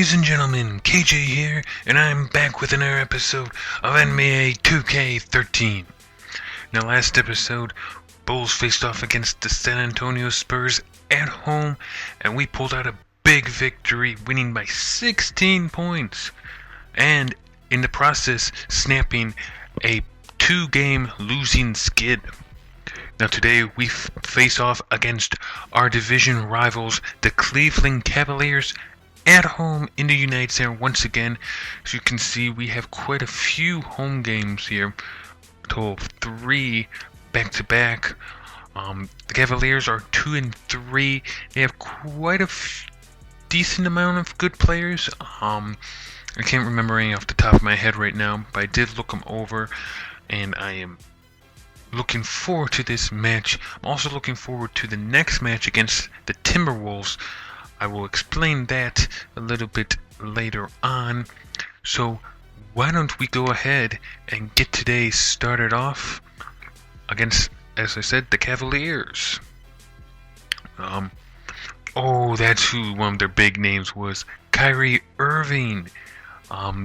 Ladies and gentlemen, KJ here, and I'm back with another episode of NBA 2K13. Now, last episode, Bulls faced off against the San Antonio Spurs at home, and we pulled out a big victory, winning by 16 points, and in the process, snapping a 2-game losing skid. Now today we face off against our division rivals, the Cleveland Cavaliers, at home in the United Center once again. As you can see, we have quite a few home games here, a total of 3 back-to-back. The Cavaliers are 2-3. They have quite a decent amount of good players. I can't remember any off the top of my head right now, but I did look them over, and I am looking forward to this match. I'm also looking forward to the next match against the Timberwolves. I will explain that a little bit later on. So why don't we go ahead and get today started off against, as I said, the Cavaliers. That's who one of their big names was. Kyrie Irving,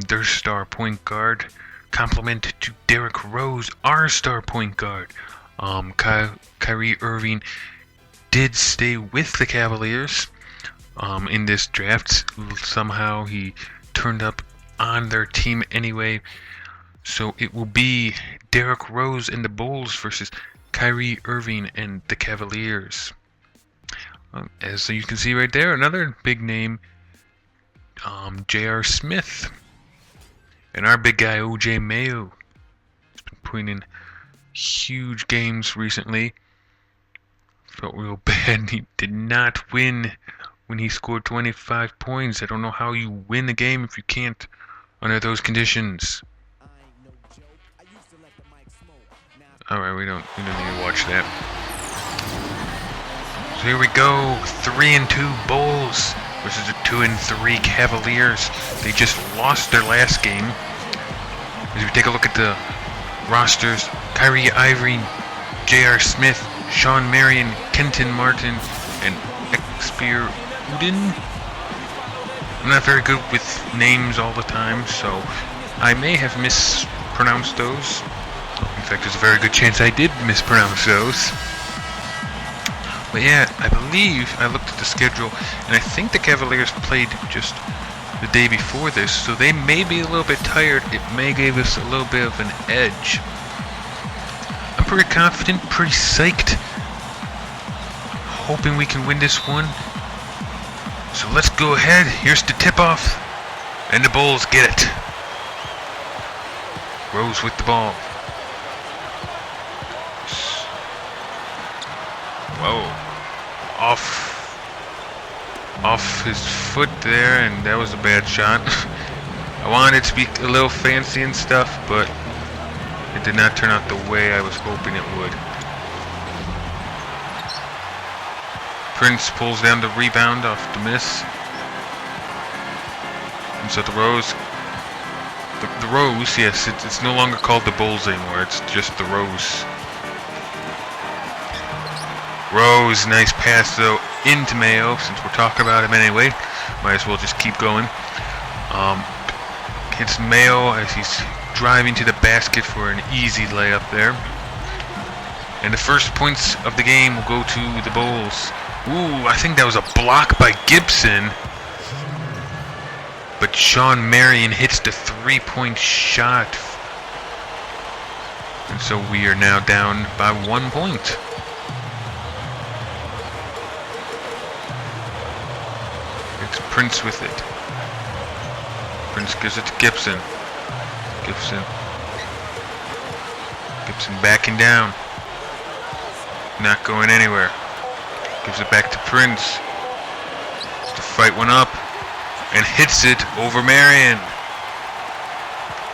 their star point guard. Compliment to Derrick Rose, our star point guard. Kyrie Irving did stay with the Cavaliers in this draft. Somehow he turned up on their team anyway. So it will be Derrick Rose and the Bulls versus Kyrie Irving and the Cavaliers. As you can see right there, another big name, J.R. Smith. And our big guy, O.J. Mayo, has been putting in huge games recently. Felt real bad he did not win when he scored 25 points. I don't know how you win the game if you can't under those conditions. Alright, we don't need to watch that. So here we go, 3-2 Bulls versus the 2-3 Cavaliers. They just lost their last game. As we take a look at the rosters, Kyrie Irving, J.R. Smith, Sean Marion, Kenton Martin, and Expir Udin. I'm not very good with names all the time, so I may have mispronounced those. In fact, there's a very good chance I did mispronounce those. But yeah, I believe I looked at the schedule, and I think the Cavaliers played just the day before this, so they may be a little bit tired. It may give us a little bit of an edge. I'm pretty confident, pretty psyched, hoping we can win this one. So let's go ahead. Here's the tip-off, and the Bulls get it. Rose with the ball. Whoa. Off his foot there, and that was a bad shot. I wanted it to be a little fancy and stuff, but it did not turn out the way I was hoping it would. Prince pulls down the rebound off the miss. And so the Rose, yes, it's no longer called the Bulls anymore, it's just the Rose. Rose, nice pass though into Mayo. Since we're talking about him anyway, might as well just keep going. Hits Mayo as he's driving to the basket for an easy layup there. And the first points of the game will go to the Bulls. Ooh, I think that was a block by Gibson. But Sean Marion hits the 3-point shot. And so we are now down by 1 point. It's Prince with it. Prince gives it to Gibson. Gibson backing down. Not going anywhere. Gives it back to Prince. To fight one up. And hits it over Marion.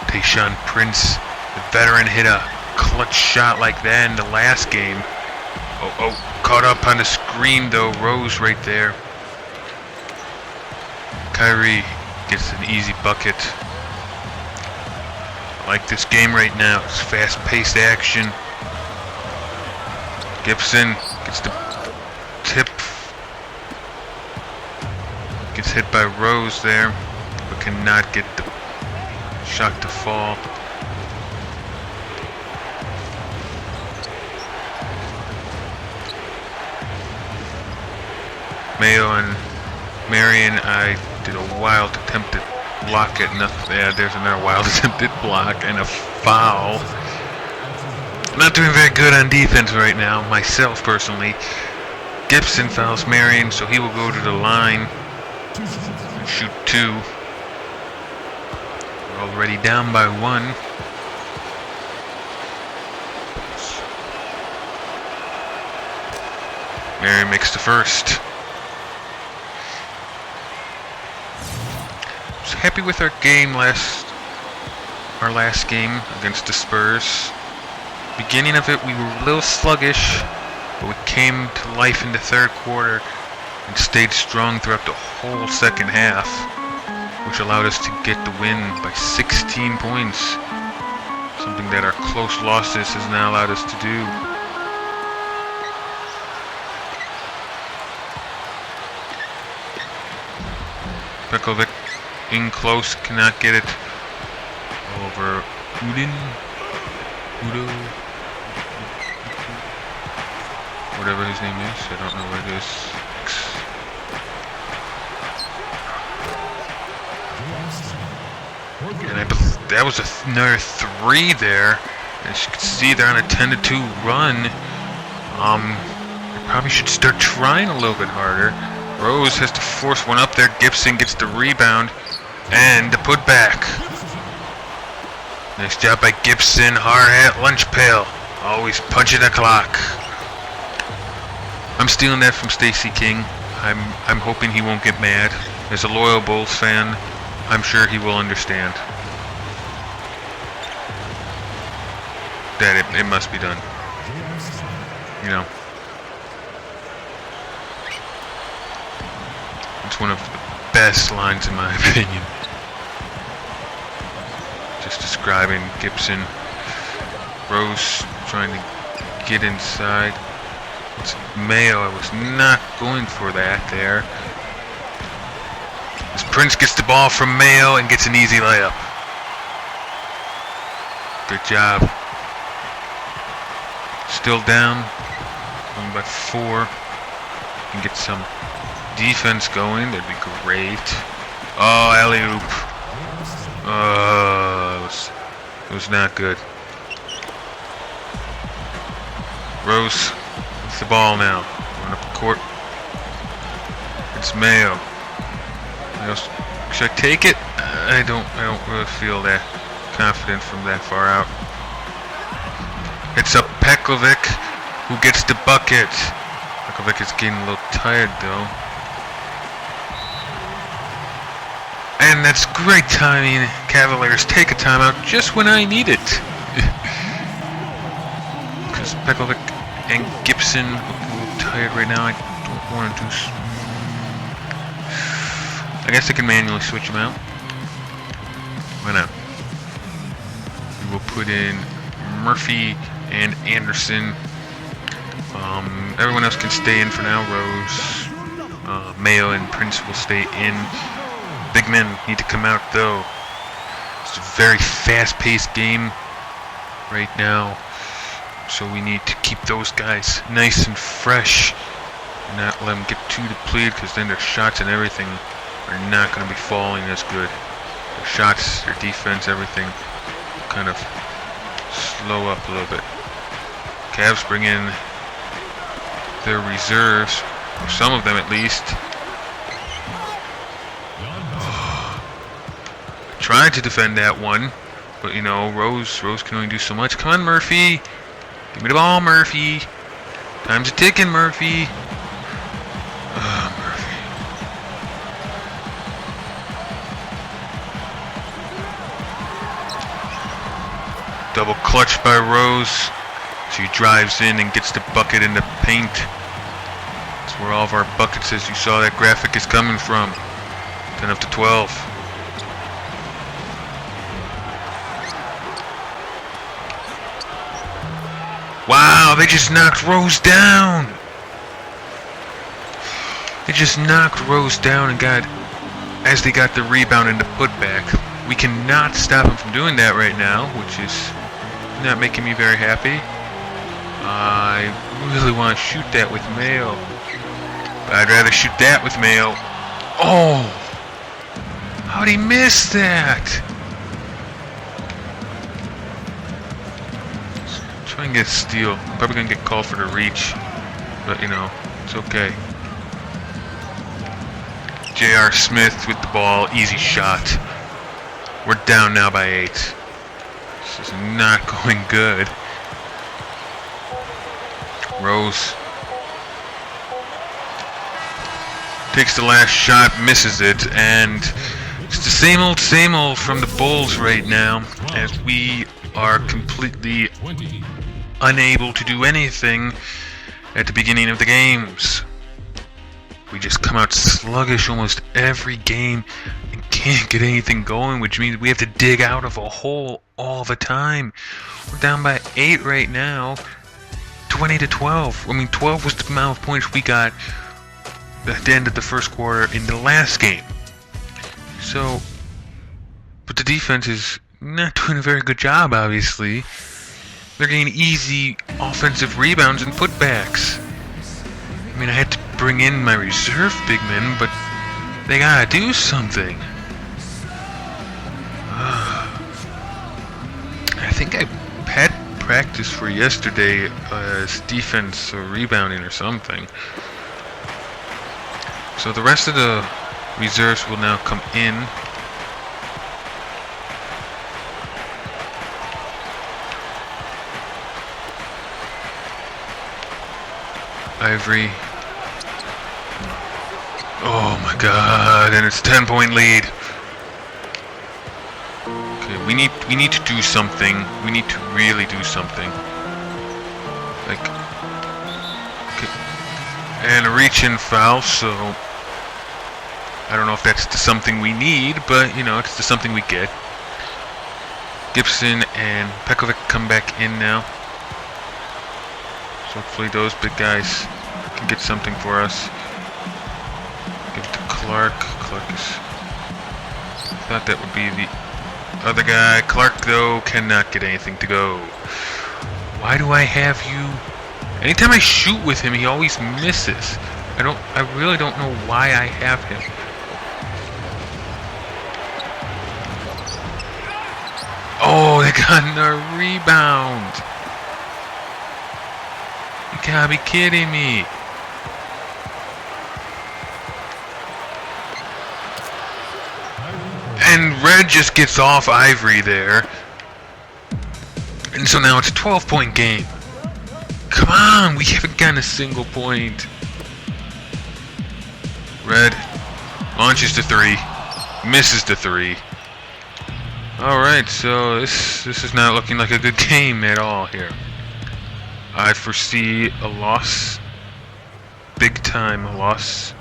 Tayshaun Prince, the veteran, hit a clutch shot like that in the last game. Caught up on the screen though. Rose right there. Kyrie gets an easy bucket. I like this game right now. It's fast-paced action. Gibson gets the tip. Gets hit by Rose there. but cannot get the shot to fall. Mayo and Marion, I did a wild attempted block at nothing. Yeah, there's another wild attempted block and a foul. I'm not doing very good on defense right now, myself personally. Gibson fouls Marion, so he will go to the line and shoot 2. We're already down by 1. Marion makes the first. Was happy with our game our last game against the Spurs. Beginning of it, we were a little sluggish, but we came to life in the third quarter and stayed strong throughout the whole second half, which allowed us to get the win by 16 points, something that our close losses has now allowed us to do. Pekovic in close, cannot get it over Udo, whatever his name is, I don't know what it is. And I believe that was another 3 there. As you can see, they're on a 10-2 run. They probably should start trying a little bit harder. Rose has to force one up there. Gibson gets the rebound and the putback. Nice job by Gibson. Hard hat, lunch pail. Always punching the clock. I'm stealing that from Stacey King. I'm hoping he won't get mad. As a loyal Bulls fan, I'm sure he will understand that it must be done. You know, it's one of the best lines in my opinion. Just describing Gibson. Rose trying to get inside. It's Mayo. I was not going for that there. As Prince gets the ball from Mayo and gets an easy layup. Good job. Still down. Going by 4. Can get some defense going. That'd be great. Oh, alley-oop. It was not good. Rose with the ball now. Going up the court. It's Mayo. Should I take it? I don't really feel that confident from that far out. It's a Pekovic who gets the bucket. Pekovic is getting a little tired though. And that's great timing. Cavaliers take a timeout just when I need it. Because Pekovic and Gibson look a little tired right now. I don't want to do... I guess I can manually switch them out. Why not? We will put in Murphy and Anderson. Everyone else can stay in for now. Rose, Mayo, and Prince will stay in. Big men need to come out though. It's a very fast-paced game right now, so we need to keep those guys nice and fresh and not let them get too depleted, because then their shots and everything are not going to be falling as good. Their shots, their defense, everything kind of slow up a little bit. Cavs bring in their reserves, or some of them at least. Tried to defend that one, but you know, Rose can only do so much. Come on, Murphy. Give me the ball, Murphy. Time's a ticking, Murphy. Murphy. Double clutch by Rose. So he drives in and gets the bucket in the paint. That's where all of our buckets, as you saw that graphic, is coming from. 10 up to 12. Wow, they just knocked Rose down. They just knocked Rose down and got as they got the rebound and the putback. We cannot stop him from doing that right now, which is not making me very happy. I really want to shoot that with Mayo, but I'd rather shoot that with Mayo. Oh! How'd he miss that? Let's try and get a steal. I'm probably going to get called for the reach, but you know, it's okay. J.R. Smith with the ball, easy shot. We're down now by 8. This is not going good. Rose takes the last shot, misses it, and it's the same old from the Bulls right now, as we are completely unable to do anything at the beginning of the games. We just come out sluggish almost every game and can't get anything going, which means we have to dig out of a hole all the time. We're down by 8 right now, 20-12. I mean, 12 was the amount of points we got at the end of the first quarter in the last game. So, but the defense is not doing a very good job, obviously. They're getting easy offensive rebounds and putbacks. I mean, I had to bring in my reserve big men, but they gotta do something. I think I had practice for yesterday as defense or rebounding or something. So the rest of the reserves will now come in. Ivory. Oh my god, and it's a 10-point lead. Okay, we need to do something. We need to really do something. Like, okay. And a reach-in foul, so I don't know if that's the something we need, but you know, it's the something we get. Gibson and Pekovic come back in now. So hopefully those big guys can get something for us. Give it to Clark. Clark is... I thought that would be the other guy. Clark, though, cannot get anything to go. Why do I have you... Anytime I shoot with him, he always misses. I really don't know why I have him. Oh, they got a rebound. You gotta be kidding me. And Red just gets off Ivory there. And so now it's a 12-point game. Come on, we haven't gotten a single point. Red launches the 3, misses the 3. Alright, so this is not looking like a good game at all here. I foresee a loss. Big time loss.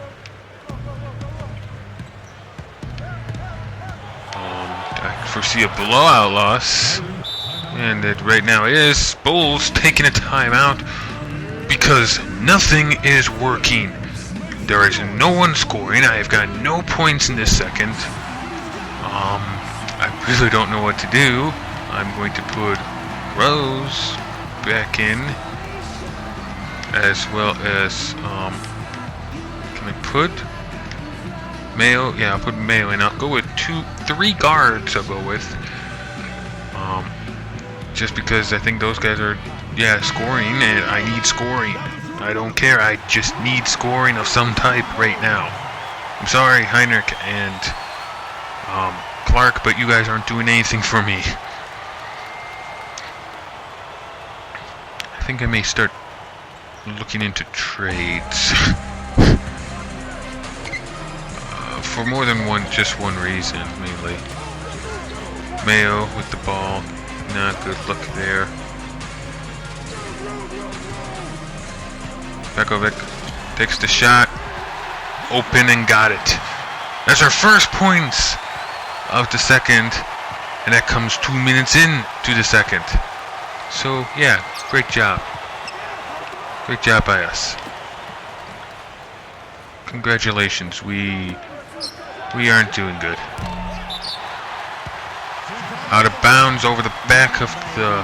I foresee a blowout loss. And it right now is Bulls taking a timeout because nothing is working. There is no one scoring. I have got no points in this second. I really don't know what to do. I'm going to put Rose back in, as well as can I put Mayo? Yeah, I'll put Mayo in. I'll go with 3 guards. I'll go with just because I think those guys are scoring, and I need scoring. I don't care. I just need scoring of some type right now. I'm sorry, Heinrich and Clark, but you guys aren't doing anything for me. I think I may start looking into trades for more than just one reason, mainly. Mayo with the ball, not good luck there. Pekovic takes the shot, open and got it. That's our first points of the second, and that comes 2 minutes in to the second. So yeah, great job. Great job by us. Congratulations. We We aren't doing good. Out of bounds over the back of the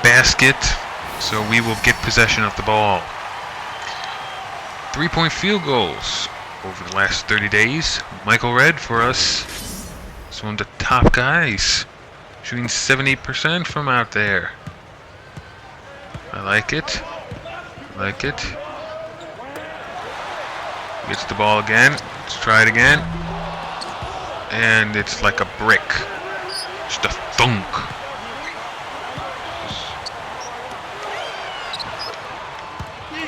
basket, so we will get possession of the ball. 3-point field goals over the last 30 days. Michael Red for us. He's one of the top guys, shooting 70% from out there. I like it. I like it. Gets the ball again. Let's try it again. And it's like a brick. Just a thunk.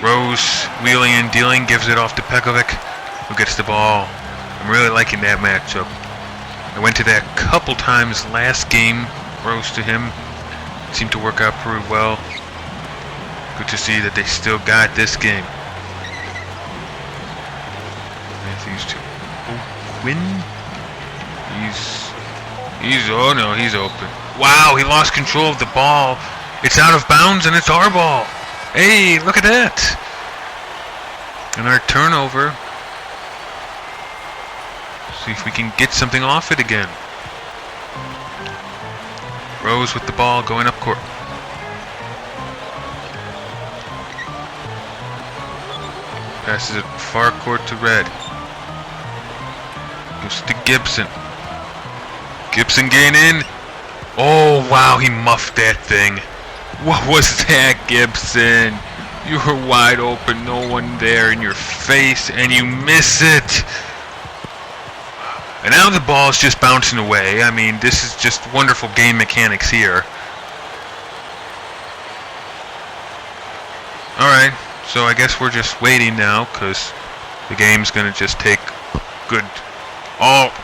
Rose, wheeling and dealing, gives it off to Pekovic, who gets the ball. I'm really liking that matchup. I went to that couple times last game. Rose to him. Seemed to work out pretty well. Good to see that they still got this game. Matthews to Quinn. Oh no, he's open. Wow, he lost control of the ball. It's out of bounds and it's our ball. Hey, look at that. And our turnover. See if we can get something off it again. Rose with the ball going up court. Passes it far court to Red. Goes to Gibson. Gibson getting in. Oh, wow, he muffed that thing. What was that, Gibson? You were wide open, no one there in your face, and you miss it. And now the ball's just bouncing away. I mean, this is just wonderful game mechanics here. Alright, so I guess we're just waiting now, because the game's going to just take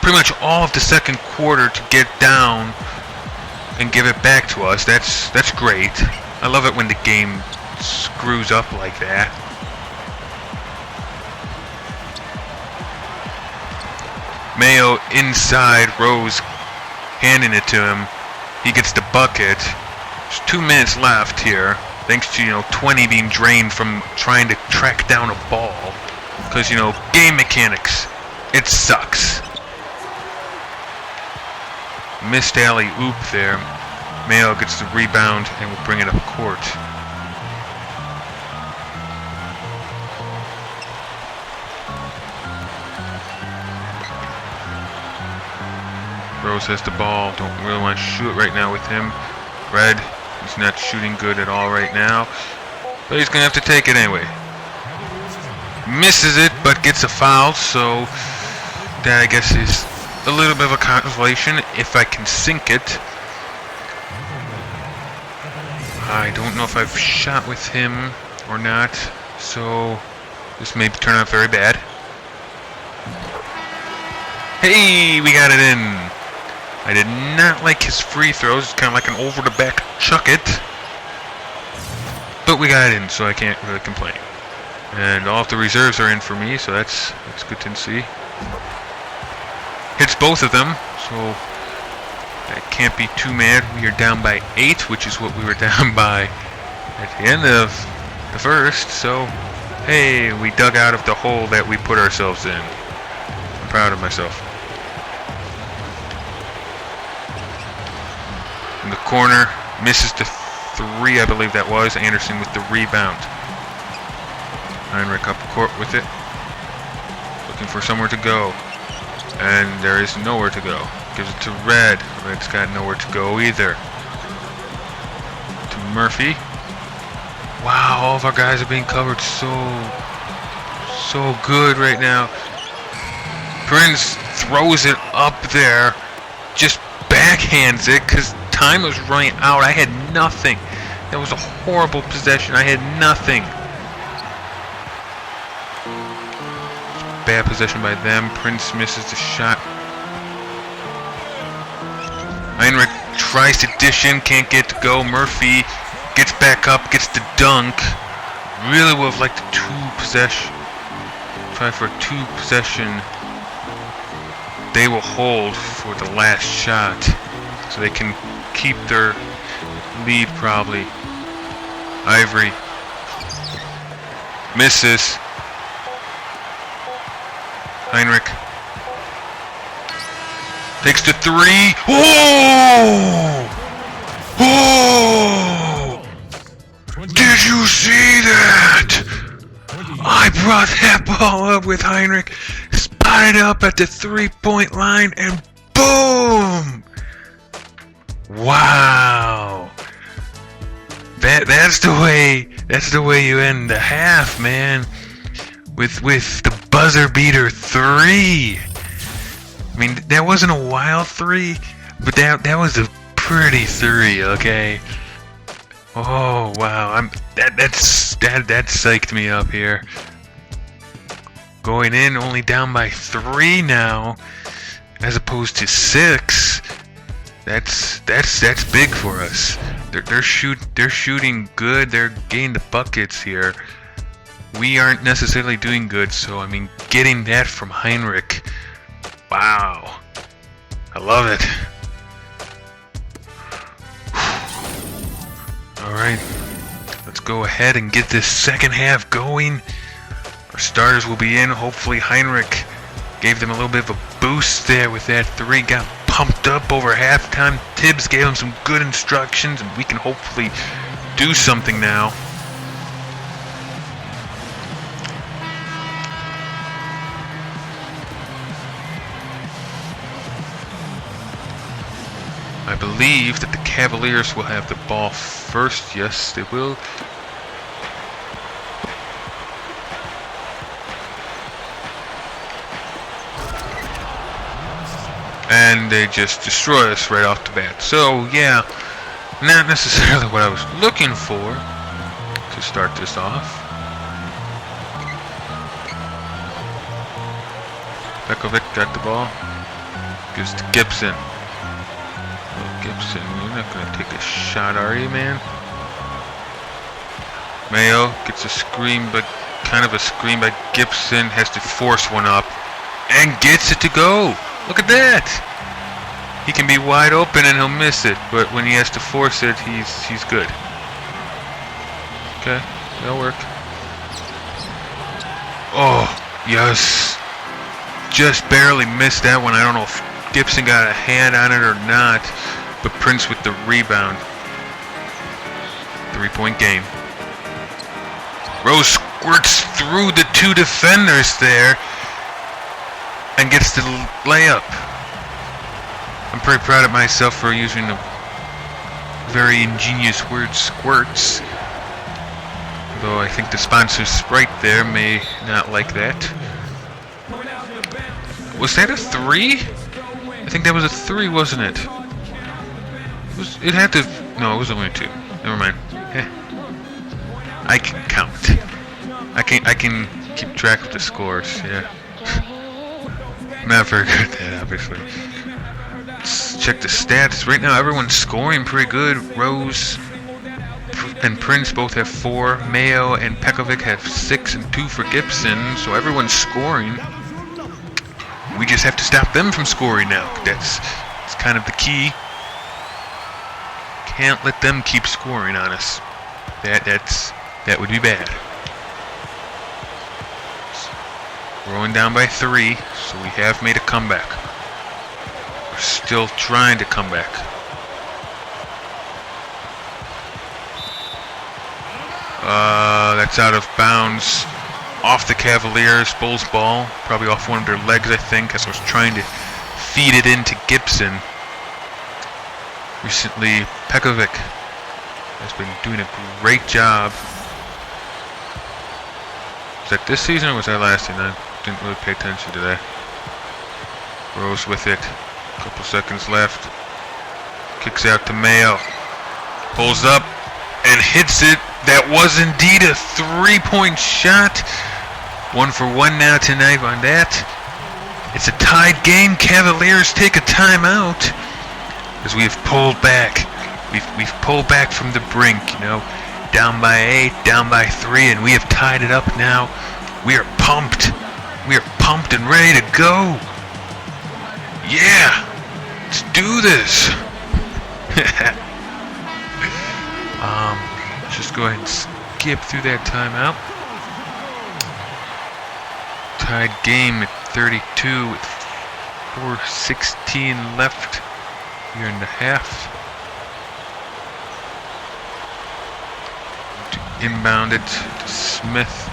pretty much all of the second quarter to get down and give it back to us. That's great. I love it when the game screws up like that. Mayo inside, Rose handing it to him. He gets the bucket. There's 2 minutes left here, thanks to 20 being drained from trying to track down a ball. Because game mechanics, it sucks. Missed alley-oop there. Mayo gets the rebound and will bring it up court. Rose has the ball. Don't really want to shoot right now with him. Red, he's not shooting good at all right now. But he's going to have to take it anyway. Misses it, but gets a foul, so that I guess is a little bit of a consolation if I can sink it. I don't know if I've shot with him or not, so this may turn out very bad. Hey, we got it in. I did not like his free throws. It's kind of like an over-the-back chuck it. But we got it in, so I can't really complain. And all of the reserves are in for me, so that's good to see. Hits both of them, so I can't be too mad. We are down by 8, which is what we were down by at the end of the first. So, hey, we dug out of the hole that we put ourselves in. I'm proud of myself. In the corner, misses the 3, I believe that was. Anderson with the rebound. Heinrich up court with it. Looking for somewhere to go. And there is nowhere to go. Gives it to Red. Red's got nowhere to go either. To Murphy. Wow, all of our guys are being covered so good right now. Prince throws it up there. Just backhands it because time was running out. I had nothing. That was a horrible possession. I had nothing. Bad possession by them. Prince misses the shot. Heinrich tries to dish in, can't get to go. Murphy gets back up, gets the dunk. Really would have liked a 2-possession. Try for a 2-possession. They will hold for the last shot, so they can keep their lead probably. Ivory misses. Heinrich Takes the three. Oh! Oh! Did you see that? I brought that ball up with Heinrich, spotted up at the 3-point line, and boom! Wow! That's the way you end the half, man. With the buzzer beater 3. I mean, that wasn't a wild 3, but that was a pretty 3, okay? Oh wow, that psyched me up here. Going in only down by 3 now, as opposed to 6. That's big for us. They're shooting good. They're getting the buckets here. We aren't necessarily doing good. So I mean, getting that from Heinrich, wow, I love it. All right, let's go ahead and get this second half going. Our starters will be in. Hopefully Heinrich gave them a little bit of a boost there with that 3. Got pumped up over halftime. Tibbs gave him some good instructions, and we can hopefully do something now. I believe that the Cavaliers will have the ball first. Yes, they will. And they just destroy us right off the bat. So, yeah, not necessarily what I was looking for to start this off. Pekovic got the ball. Gives to Gibson. Gibson, you're not going to take a shot, are you, man? Mayo gets a screen, but kind of a screen by Gibson. Has to force one up and gets it to go. Look at that. He can be wide open and he'll miss it, but when he has to force it, he's good. Okay, that'll work. Oh, yes. Just barely missed that one. I don't know if Gibson got a hand on it or not. But Prince with the rebound. 3-point game. Rose squirts through the 2 defenders there and gets the layup. I'm pretty proud of myself for using the very ingenious word squirts. Though I think the sponsor Sprite there may not like that. Was that a 3? I think that was a 3, wasn't it? It had to. No, it was only 2. Never mind. I can count. I can keep track of the scores. Yeah. I'm not very good at that, obviously. Let's check the stats. Right now, everyone's scoring pretty good. Rose and Prince both have 4. Mayo and Pekovic have 6 and 2 for Gibson. So everyone's scoring. We just have to stop them from scoring now. That's kind of the key. Can't let them keep scoring on us. That would be bad. We're going down by 3, so we have made a comeback. We're still trying to come back. That's out of bounds. Off the Cavaliers. Bulls ball. Probably off one of their legs, I think, as I was trying to feed it into Gibson. Recently, Pekovic has been doing a great job. Was that this season or was that last season? I didn't really pay attention to that. Rose with it. A couple seconds left. Kicks out to Mayo. Pulls up and hits it. That was indeed a 3-point shot. 1 for 1 now tonight on that. It's a tied game. Cavaliers take a timeout. As we've pulled back. We've pulled back from the brink, you know. Down by 8, down by 3, and we have tied it up now. We are pumped. We are pumped and ready to go. Yeah. Let's do this. Just go ahead and skip through that timeout. Tied game at 32 with 4:16 left here in the half. Inbound it to Smith.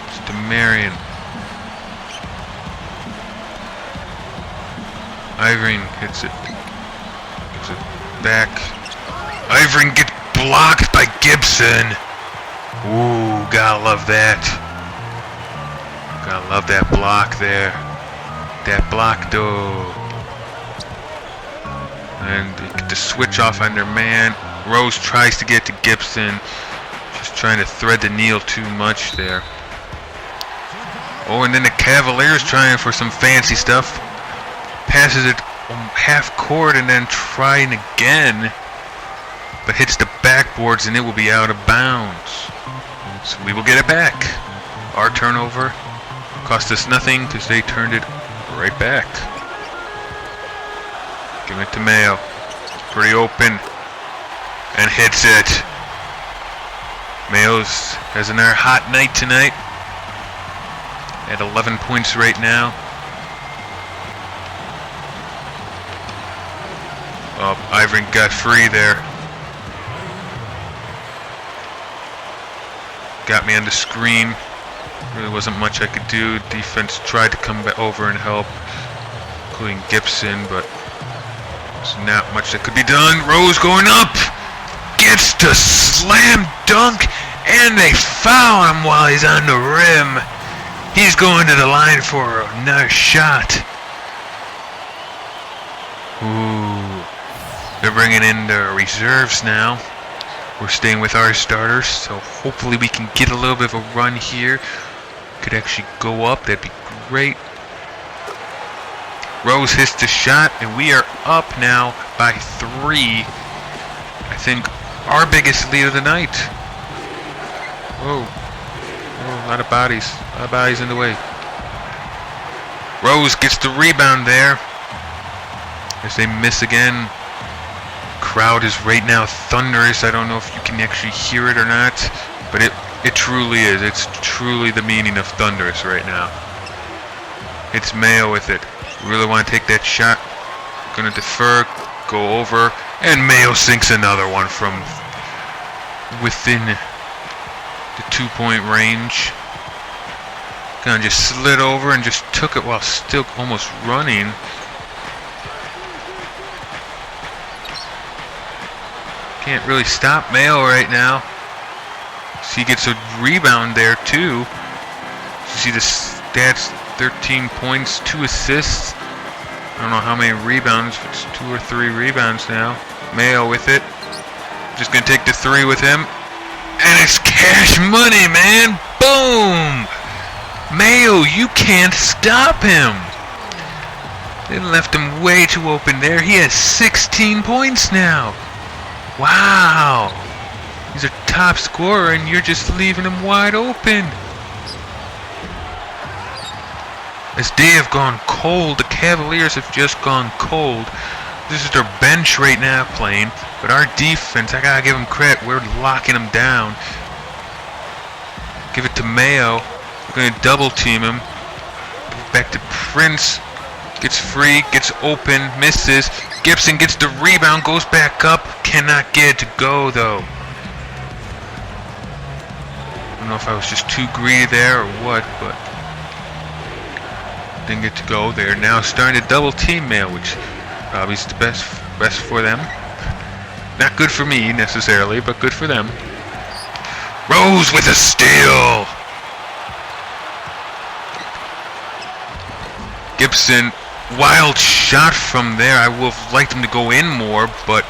It's to Marion. Ivering hits it. Gives it back. Ivering gets blocked by Gibson. Ooh, gotta love that. Gotta love that block there. That block though. And they get the switch off on their man. Rose tries to get to Gibson. Just trying to thread the needle too much there. Oh, and then the Cavaliers trying for some fancy stuff. Passes it half court and then trying again. But hits the backboards and it will be out of bounds. So we will get it back. Our turnover cost us nothing because they turned it right back. Give it to Mayo. Pretty open. And hits it. Mayo's has another hot night tonight. At 11 points right now. Oh, Ivering got free there. Got me on the screen. Really wasn't much I could do. Defense tried to come back over and help, including Gibson, but there's not much that could be done. Rose going up. Gets to slam dunk, and they foul him while he's on the rim. He's going to the line for another shot. Ooh. They're bringing in the reserves now. We're staying with our starters, so hopefully we can get a little bit of a run here. Could actually go up, that'd be great. Rose hits the shot, and we are up now by 3. I think our biggest lead of the night. Whoa. Whoa, a lot of bodies. A lot of bodies in the way. Rose gets the rebound there. As they miss again. Crowd is right now thunderous. I don't know if you can actually hear it or not, but it truly is. It's truly the meaning of thunderous right now. It's Mayo with it. Really want to take that shot. Gonna defer, go over, and Mayo sinks another one from within the 2-point range. Kind of just slid over and just took it while still almost running. Can't really stop Mayo right now. So he gets a rebound there too. See the stats, 13 points, 2 assists. I don't know how many rebounds, if it's 2 or 3 rebounds now. Mayo with it. Just gonna take the 3 with him. And it's cash money, man! Boom! Mayo, you can't stop him! They left him way too open there. He has 16 points now. Wow! He's a top scorer and you're just leaving him wide open. As they have gone cold, the Cavaliers have just gone cold. This is their bench right now playing, but our defense, I gotta give them credit, we're locking them down. Give it to Mayo. We're gonna double team him. Back to Prince. Gets free, gets open, misses. Gibson gets the rebound, goes back up. Cannot get it to go though. I don't know if I was just too greedy there or what, but didn't get to go there. Now starting to double team Mayo, which probably is the best for them. Not good for me necessarily, but good for them. Rose with a steal. Gibson, wild shot from there. I would have liked him to go in more, but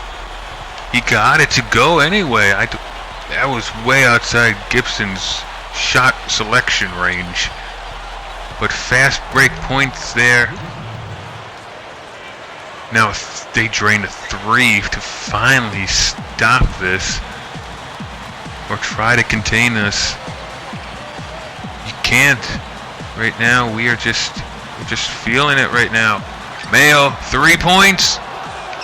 he got it to go anyway. That was way outside Gibson's shot selection range. But fast break points there. Now they drain a 3 to finally stop this. Or try to contain us. You can't. Right now we're just feeling it right now. Mayo, 3 points.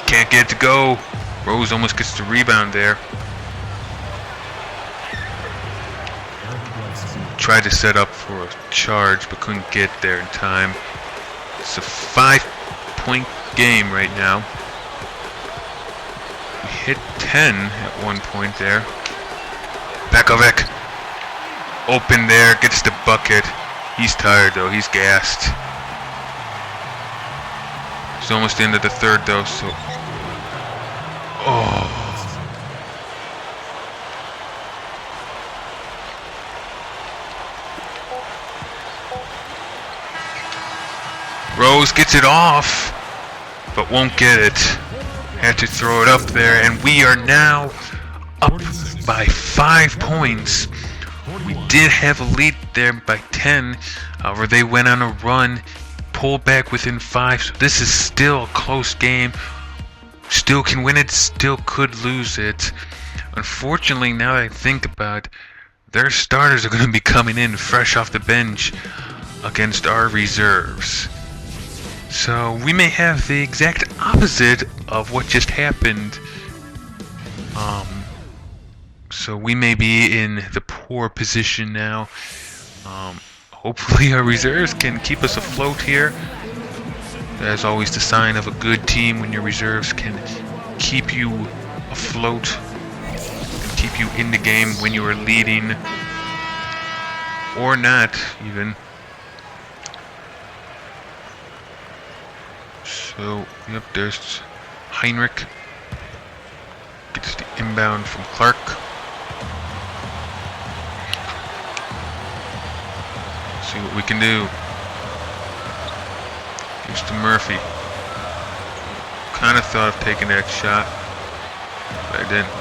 Can't get it to go. Rose almost gets the rebound there. tried to set up for a charge but couldn't get there in time. It's a 5-point game right now. We hit 10 at one point there. Bekovic open there, gets the bucket. He's tired though, he's gassed. It's almost the end of the third though, so... Oh. Rose gets it off, but won't get it. Had to throw it up there, and we are now up by 5 points. We did have a lead there by 10. However, they went on a run, pulled back within 5. So this is still a close game. Still can win it, still could lose it. Unfortunately, now that I think about it, their starters are going to be coming in fresh off the bench against our reserves. So we may have the exact opposite of what just happened. So we may be in the poor position now. Hopefully our reserves can keep us afloat here. As always, the sign of a good team when your reserves can keep you afloat and keep you in the game when you are leading or not even. So, yep, there's Heinrich. Gets the inbound from Clark. See what we can do. Gives to Murphy. Kind of thought of taking that shot, but I didn't.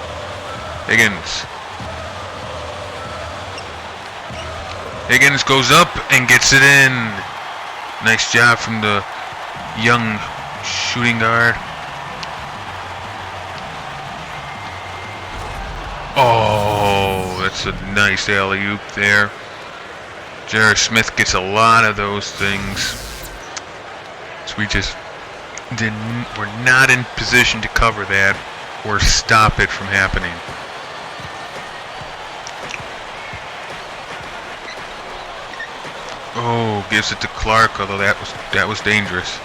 Higgins goes up and gets it in. Nice job from the young shooting guard. Oh, that's a nice alley-oop there. Jared Smith gets a lot of those things. So we just we're not in position to cover that or stop it from happening. Oh, gives it to Clark, although that was dangerous.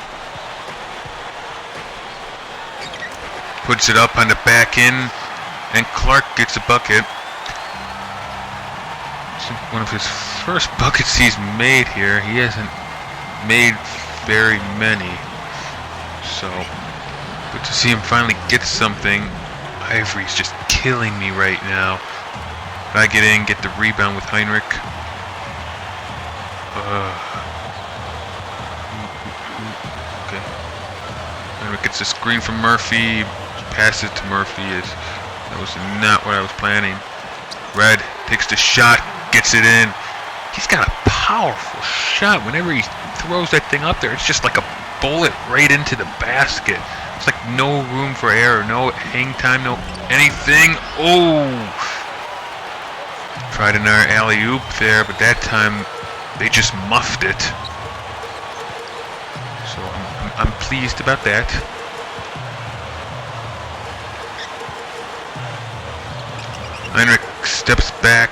Puts it up on the back end, and Clark gets a bucket. It's one of his first buckets he's made here. He hasn't made very many, so good to see him finally get something. Ivory's just killing me right now. If I get in, get the rebound with Heinrich. Okay. Heinrich gets a screen from Murphy. Passes to Murphy. That was not what I was planning. Red takes the shot, gets it in. He's got a powerful shot. Whenever he throws that thing up there, it's just like a bullet right into the basket. It's like no room for error, no hang time, no anything. Oh! Tried another alley-oop there, but that time they just muffed it. So I'm pleased about that. Heinrich steps back,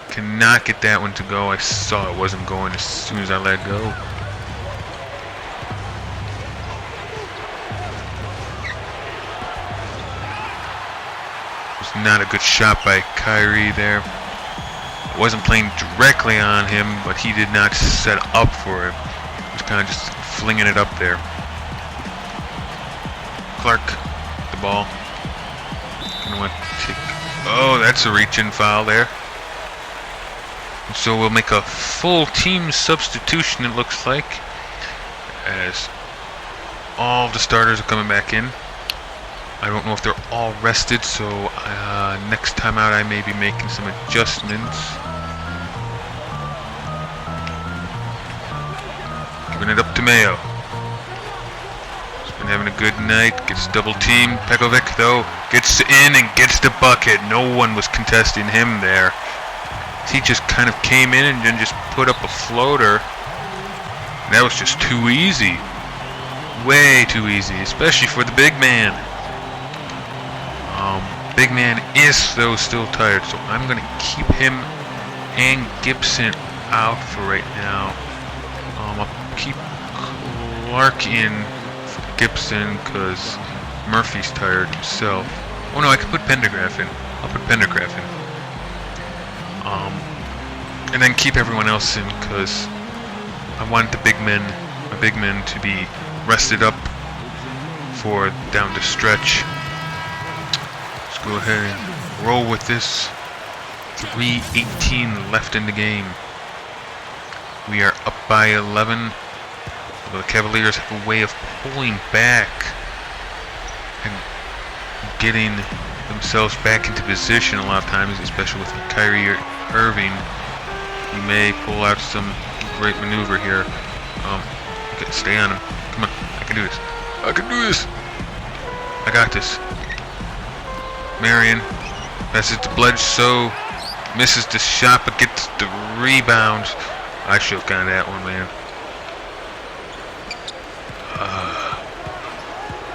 cannot get that one to go. I saw it wasn't going as soon as I let go. It was not a good shot by Kyrie there. I wasn't playing directly on him, but he did not set up for it. He was kind of just flinging it up there. Clark, the ball. Gonna want to take. Oh, that's a reach-in foul there. So we'll make a full team substitution, it looks like, as all the starters are coming back in. I don't know if they're all rested, so next time out I may be making some adjustments. Giving it up to Mayo. He's been having a good night, gets double teamed. Pekovic, though, gets in and gets the bucket. No one was contesting him there. He just kind of came in and then just put up a floater. That was just too easy. Way too easy, especially for the big man. Big man is, though, still tired, so I'm going to keep him and Gibson out for right now. I'll keep Clark in for Gibson because Murphy's tired himself. Oh no, I could put Pendergraph in. I'll put Pendergraph in. And then keep everyone else in because I want my big men to be rested up for down the stretch. Let's go ahead and roll with this. 3:18 left in the game. We are up by 11. The Cavaliers have a way of pulling back and getting themselves back into position a lot of times, especially with Kyrie Irving. He may pull out some great maneuver here. Okay, stay on him. Come on, I can do this. I can do this. I got this. Marion passes to Bledsoe. Misses the shot, but gets the rebound. I should have gotten that one, man.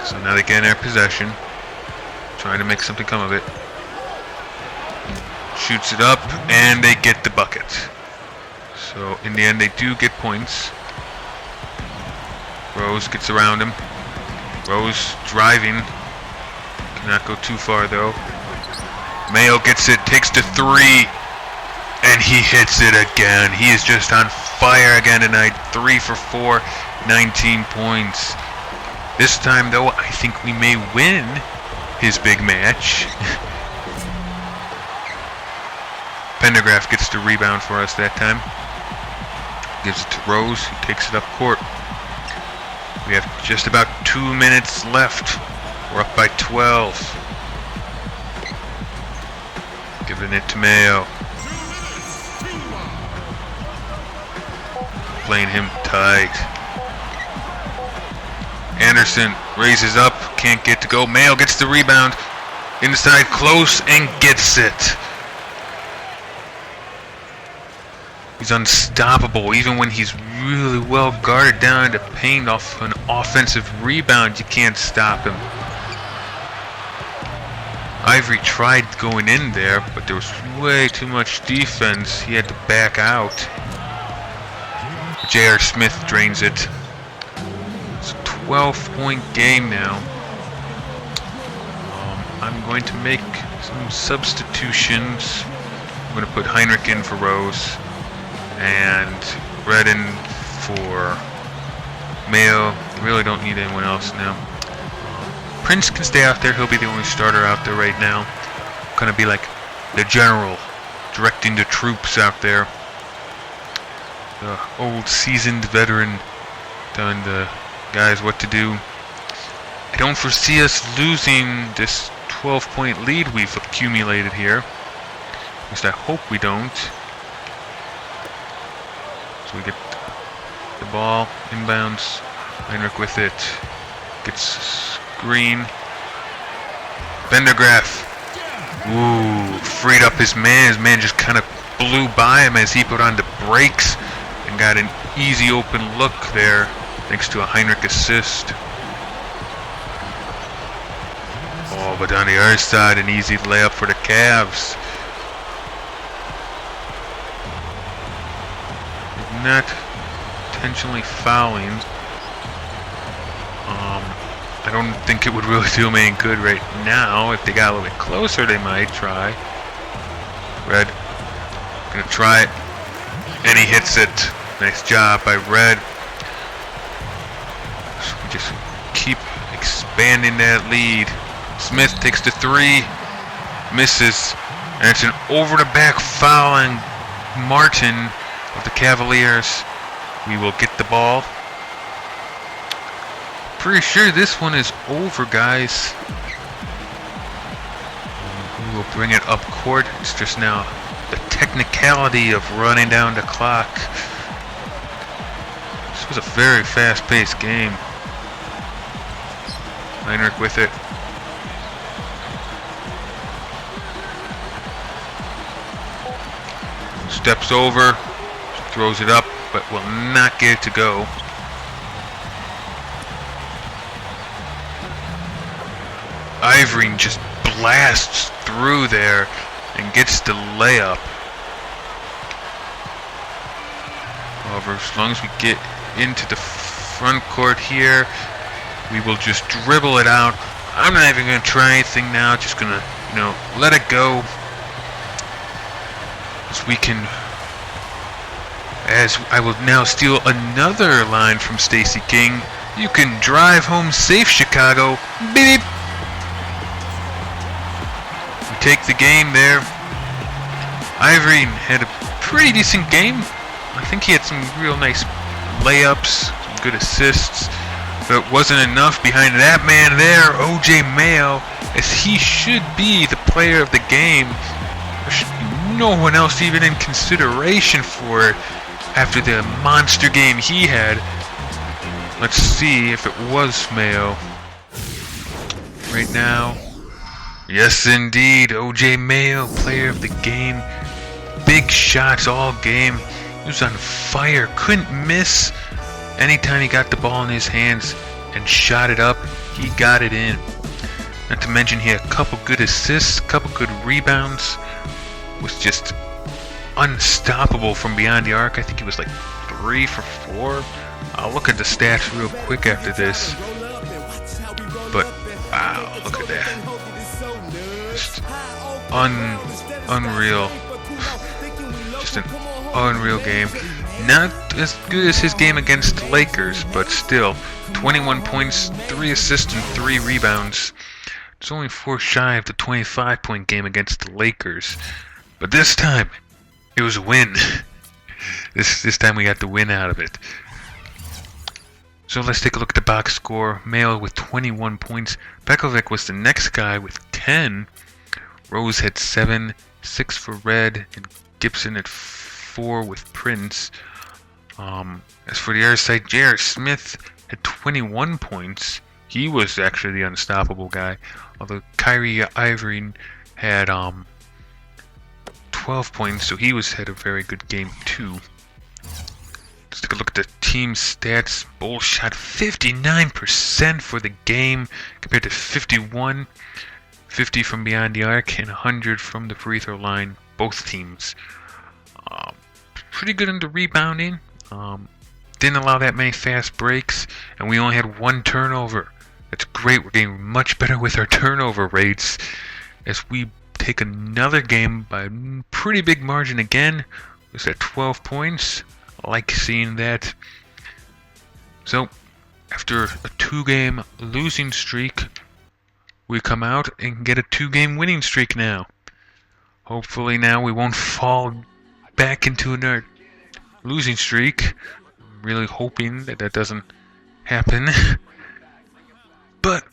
So now they get in their possession. Trying to make something come of it. Shoots it up, and they get the bucket. So in the end, they do get points. Rose gets around him. Rose driving. Cannot go too far, though. Mayo gets it, takes the three, and he hits it again. He is just on fire again tonight. 3 for 4, 19 points. This time, though, I think we may win his big match. Pendergraph gets the rebound for us that time. Gives it to Rose, who takes it up court. We have just about 2 minutes left. We're up by 12. Giving it to Mayo. Playing him tight. Anderson raises up, can't get to go. Mayo gets the rebound. Inside close and gets it. He's unstoppable even when he's really well guarded down in the paint off an offensive rebound. You can't stop him. Ivory tried going in there, but there was way too much defense. He had to back out. J.R. Smith drains it. It's a 12-point game now. I'm going to make some substitutions. I'm going to put Heinrich in for Rose and Redden for Mayo. Really don't need anyone else now. Prince can stay out there. He'll be the only starter out there right now. Gonna be like the general, directing the troops out there. The old seasoned veteran telling the guys what to do. I don't foresee us losing this 12-point lead we've accumulated here. At least I hope we don't. So we get the ball, inbounds. Heinrich with it. Gets Green. Pendergraph. Ooh, freed up his man. His man just kind of blew by him as he put on the brakes and got an easy open look there thanks to a Heinrich assist. Oh, but on the other side, an easy layup for the Cavs. Not intentionally fouling. I don't think it would really do them any good right now. If they got a little bit closer, they might try. Red, gonna try it, and he hits it. Nice job by Red. So we just keep expanding that lead. Smith takes the three, misses, and it's an over-the-back foul on Martin of the Cavaliers. We will get the ball. Pretty sure this one is over, guys. We will bring it up court. It's just now the technicality of running down the clock. This was a very fast-paced game. Heinrich with it. Steps over, throws it up, but will not get it to go. Ivory just blasts through there and gets the layup. cover. As long as we get into the front court here, we will just dribble it out. I'm not even going to try anything now. Just going to, let it go. As I will now steal another line from Stacey King. You can drive home safe, Chicago. Beep. We take the game there. Ivory had a pretty decent game. I think he had some real nice layups, some good assists. But it wasn't enough behind that man there, O.J. Mayo, as he should be the player of the game. There should be no one else even in consideration for it after the monster game he had. Let's see if it was Mayo. Right now, yes indeed, O.J. Mayo, player of the game. Big shots all game. He was on fire, couldn't miss. Anytime he got the ball in his hands and shot it up, he got it in. Not to mention he had a couple good assists, a couple good rebounds. Was just unstoppable from beyond the arc. I think he was like 3 for 4. I'll look at the stats real quick after this. But wow, look at that. Just unreal. Just an unreal game. Not as good as his game against the Lakers, but still 21 points, 3 assists, and 3 rebounds. It's only 4 shy of the 25-point game against the Lakers. But this time, it was a win. This time we got the win out of it. So let's take a look at the box score. Mayo with 21 points. Pekovic was the next guy with 10. Rose had 7, 6 for Red, and Gibson at 4 with Prince. As for the other side, J.R. Smith had 21 points. He was actually the unstoppable guy. Although Kyrie Irving had 12 points, so he had a very good game too. Let's take a look at the team stats. Bulls shot 59% for the game compared to 51. 50 from beyond the arc and 100 from the free throw line. Both teams. Pretty good in the rebounding. Didn't allow that many fast breaks, and we only had 1 turnover. That's great. We're getting much better with our turnover rates as we take another game by a pretty big margin again. It was at 12 points. I like seeing that. So, after a 2-game losing streak, we come out and get a 2-game winning streak now. Hopefully now we won't fall back into another losing streak. I'm really hoping that doesn't happen. But,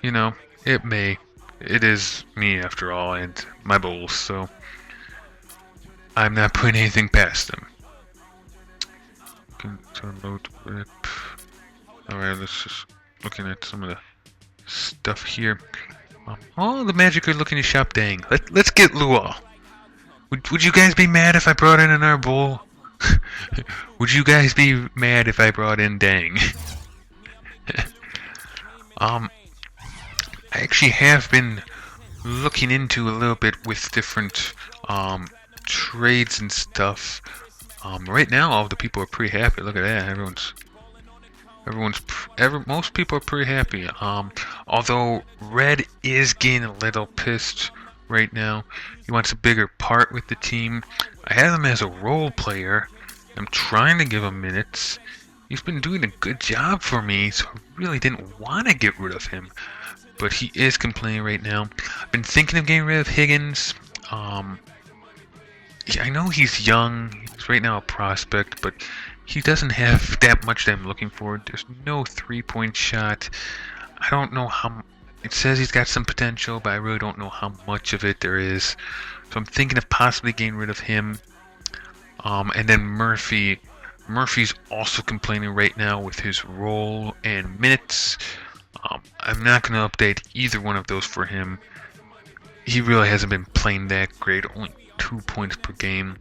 it may. It is me after all and my Bulls, so I'm not putting anything past them. Alright, let's just looking at some of the stuff here. The Magic are looking to shop Dang. Let's get Luol. Would you guys be mad if I brought in another Bull? Would you guys be mad if I brought in Dang? I actually have been looking into a little bit with different trades and stuff. Right now, all the people are pretty happy. Look at that. Most people are pretty happy. Although Red is getting a little pissed right now. He wants a bigger part with the team. I have him as a role player. I'm trying to give him minutes. He's been doing a good job for me, so I really didn't want to get rid of him. But he is complaining right now. I've been thinking of getting rid of Higgins. I know he's young. He's right now a prospect, but he doesn't have that much that I'm looking for. There's no 3-point shot. I don't know how... It says he's got some potential, but I really don't know how much of it there is. So I'm thinking of possibly getting rid of him. And then Murphy. Murphy's also complaining right now with his role and minutes. I'm not going to update either one of those for him. He really hasn't been playing that great. Only 2 points per game.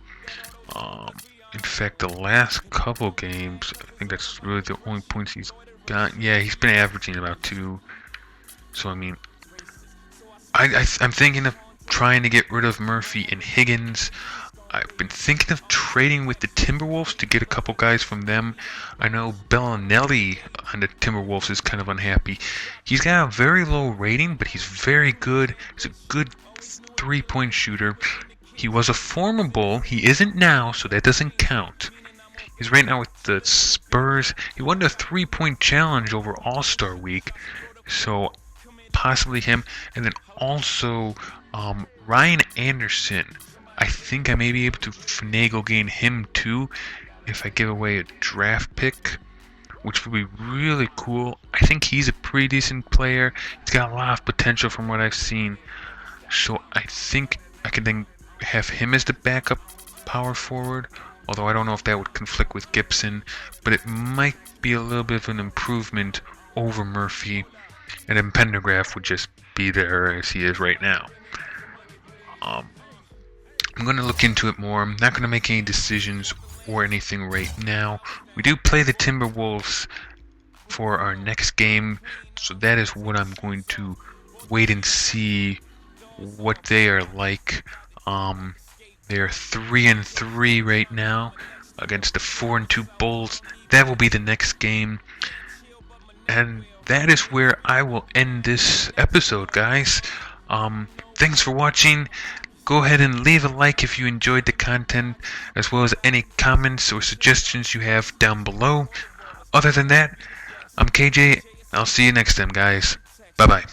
In fact, the last couple games, I think that's really the only points he's got. Yeah, he's been averaging about 2. So, I mean, I'm thinking of trying to get rid of Murphy and Higgins. I've been thinking of trading with the Timberwolves to get a couple guys from them. I know Bellinelli on the Timberwolves is kind of unhappy. He's got a very low rating, but he's very good. He's a good three-point shooter. He was a former Bull. He isn't now, so that doesn't count. He's right now with the Spurs. He won the three-point challenge over All-Star Week, so possibly him. And then also Ryan Anderson. I think I may be able to finagle gain him too if I give away a draft pick, which would be really cool. I think he's a pretty decent player. He's got a lot of potential from what I've seen. So I think I could then have him as the backup power forward, although I don't know if that would conflict with Gibson, but it might be a little bit of an improvement over Murphy, and then Pendergraph would just be there as he is right now. I'm going to look into it more. I'm not going to make any decisions or anything right now. We do play the Timberwolves for our next game, so that is what I'm going to wait and see what they are like. They're 3-3 right now against the 4-2 Bulls. That will be the next game, and that is where I will end this episode, guys. Thanks for watching. Go ahead and leave a like if you enjoyed the content, as well as any comments or suggestions you have down below. Other than that, I'm KJ. I'll see you next time, guys. Bye-bye.